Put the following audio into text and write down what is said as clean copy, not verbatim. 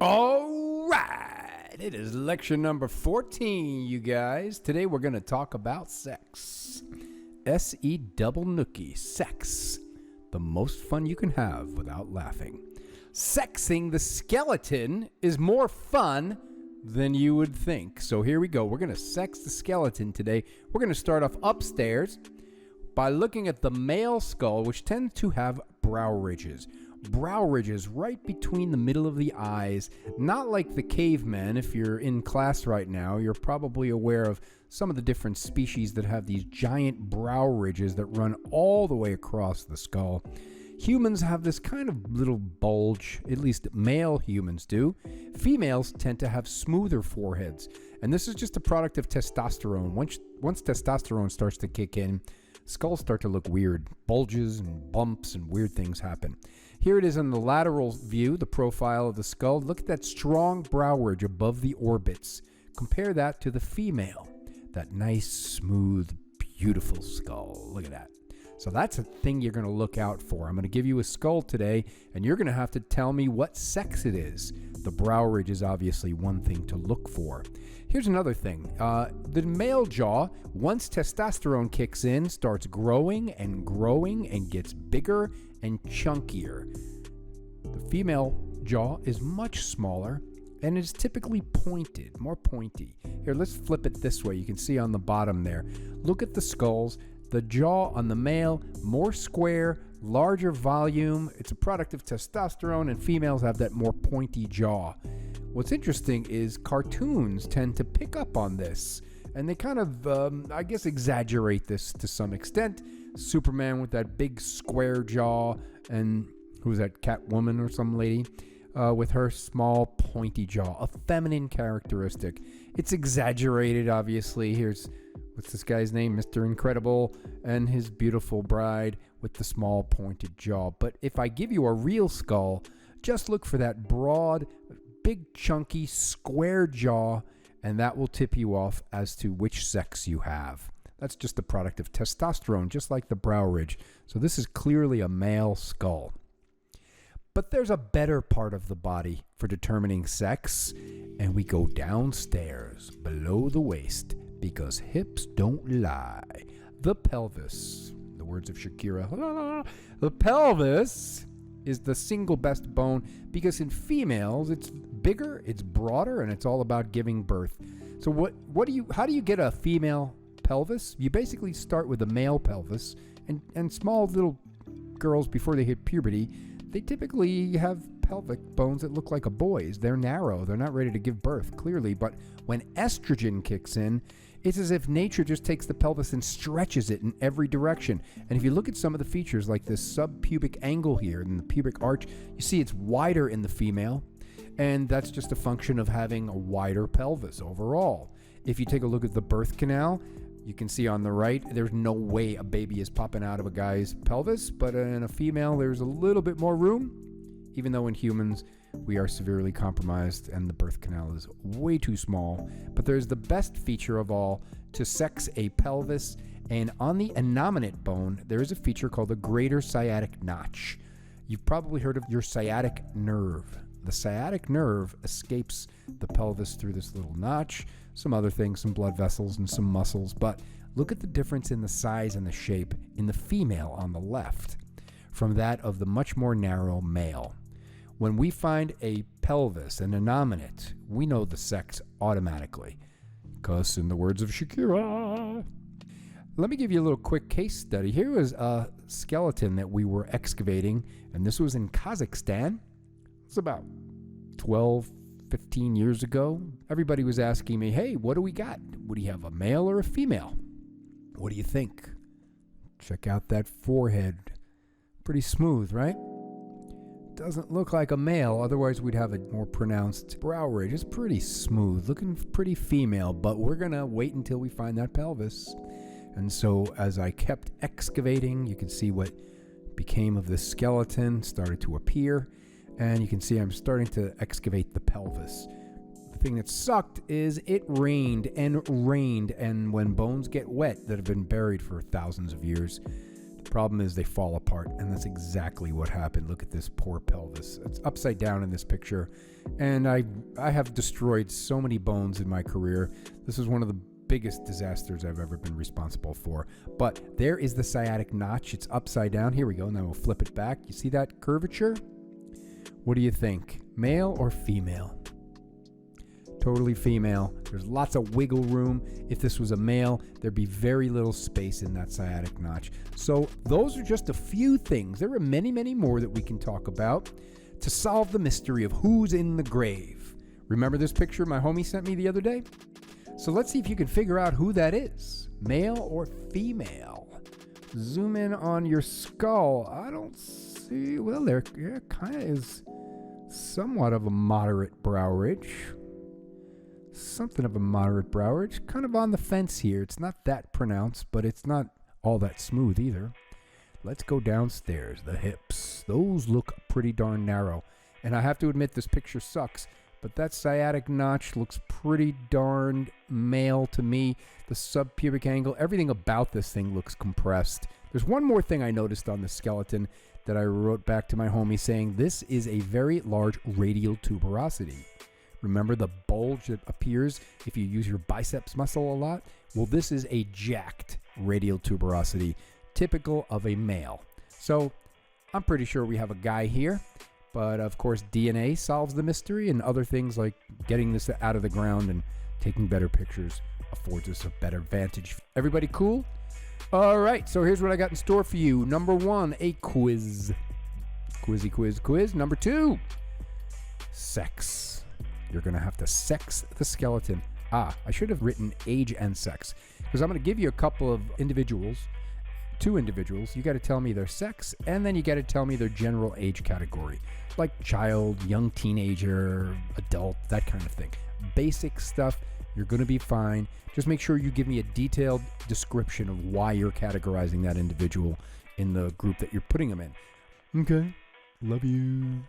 All right, it is lecture number 14, you guys. Today we're going to talk about sex. S-E double nookie, sex. The most fun you can have without laughing. Sexing the skeleton is more fun than you would think. So here we go. We're going to sex the skeleton today. We're going to start off upstairs by looking at the male skull, which tends to have brow ridges. Brow ridges right between the middle of the eyes, not like the cavemen. If you're in class right now, you're probably aware of some of the different species that have these giant brow ridges that run all the way across the skull. Humans have this kind of little bulge, at least male humans do. Females tend to have smoother foreheads, and this is just a product of testosterone. Once testosterone starts to kick in, skulls start to look weird. Bulges and bumps and weird things happen. Here it is in the lateral view, the profile of the skull. Look at that strong brow ridge above the orbits. Compare that to the female. That nice, smooth, beautiful skull. Look at that. So that's a thing you're going to look out for. I'm going to give you a skull today, and you're going to have to tell me what sex it is. The brow ridge is obviously one thing to look for. Here's another thing. The male jaw, once testosterone kicks in, starts growing and gets bigger and chunkier. The female jaw is much smaller and is typically pointed, more pointy. Here, let's flip it this way. You can see on the bottom there. Look at the skulls. The jaw on the male, more square, larger volume. It's a product of testosterone, and females have that more pointy jaw. What's interesting is cartoons tend to pick up on this, and they kind of, I guess, exaggerate this to some extent. Superman with that big square jaw, and who's that, Catwoman or some lady with her small pointy jaw, a feminine characteristic. It's exaggerated, obviously. Here's, what's this guy's name? Mr. Incredible and his beautiful bride with the small pointed jaw. But if I give you a real skull, just look for that broad, big, chunky, square jaw, and that will tip you off as to which sex you have. That's just the product of testosterone, just like the brow ridge. So this is clearly a male skull. But there's a better part of the body for determining sex, and we go downstairs, below the waist, because hips don't lie. The pelvis. The words of Shakira. The pelvis is the single best bone because in females it's bigger, it's broader, and it's all about giving birth. So how do you get a female pelvis? You basically start with a male pelvis, and small little girls before they hit puberty, they typically have pelvic bones that look like a boy's. They're narrow. They're not ready to give birth, clearly. But when estrogen kicks in, it's as if nature just takes the pelvis and stretches it in every direction. And if you look at some of the features, like this subpubic angle here and the pubic arch, you see it's wider in the female. And that's just a function of having a wider pelvis overall. If you take a look at the birth canal, you can see on the right, there's no way a baby is popping out of a guy's pelvis, but in a female, there's a little bit more room, even though in humans, we are severely compromised and the birth canal is way too small. But there's the best feature of all to sex a pelvis, and on the innominate bone, there is a feature called the greater sciatic notch. You've probably heard of your sciatic nerve. The sciatic nerve escapes the pelvis through this little notch, some other things, some blood vessels and some muscles, but look at the difference in the size and the shape in the female on the left from that of the much more narrow male. When we find a pelvis, an innominate, we know the sex automatically, because in the words of Shakira. Let me give you a little quick case study. Here was a skeleton that we were excavating, and this was in Kazakhstan. It's about 12, 15 years ago. Everybody was asking me, hey, what do we got? Would he have a male or a female? What do you think? Check out that forehead. Pretty smooth, right? Doesn't look like a male, otherwise we'd have a more pronounced brow ridge. It's pretty smooth, looking pretty female, but we're gonna wait until we find that pelvis. And so as I kept excavating, you can see what became of this skeleton started to appear. And you can see I'm starting to excavate the pelvis. The thing that sucked is it rained, and when bones get wet that have been buried for thousands of years, Problem is they fall apart, and that's exactly what happened. Look at this poor pelvis. It's upside down in this picture, and I have destroyed so many bones in my career. This is one of the biggest disasters I've ever been responsible for. But there is the sciatic notch. It's upside down. Here we go. Now we'll flip it back. You see that curvature? What do you think? Male or female? Totally female. There's lots of wiggle room. If this was a male, there'd be very little space in that sciatic notch. So those are just a few things. There are many, many more that we can talk about to solve the mystery of who's in the grave. Remember this picture my homie sent me the other day? So let's see if you can figure out who that is. Male or female? Zoom in on your skull. I don't see. Well, there kind of is somewhat of a moderate brow ridge. Something of a moderate brow ridge. Kind of on the fence here. It's not that pronounced, but it's not all that smooth either. Let's go downstairs. The hips. Those look pretty darn narrow. And I have to admit, this picture sucks, but that sciatic notch looks pretty darn male to me. The subpubic angle, everything about this thing looks compressed. There's one more thing I noticed on the skeleton that I wrote back to my homie saying this is a very large radial tuberosity. Remember the bulge that appears if you use your biceps muscle a lot? Well, this is a jacked radial tuberosity, typical of a male. So I'm pretty sure we have a guy here, but of course DNA solves the mystery, and other things like getting this out of the ground and taking better pictures affords us a better vantage. Everybody cool? All right, so here's what I got in store for you. Number 1, a quiz. Quiz. Number 2, sex. You're going to have to sex the skeleton. I should have written age and sex, because I'm going to give you a couple of individuals, 2 individuals. You got to tell me their sex, and then you got to tell me their general age category, like child, young teenager, adult, that kind of thing. Basic stuff. You're going to be fine. Just make sure you give me a detailed description of why you're categorizing that individual in the group that you're putting them in. Okay. Love you.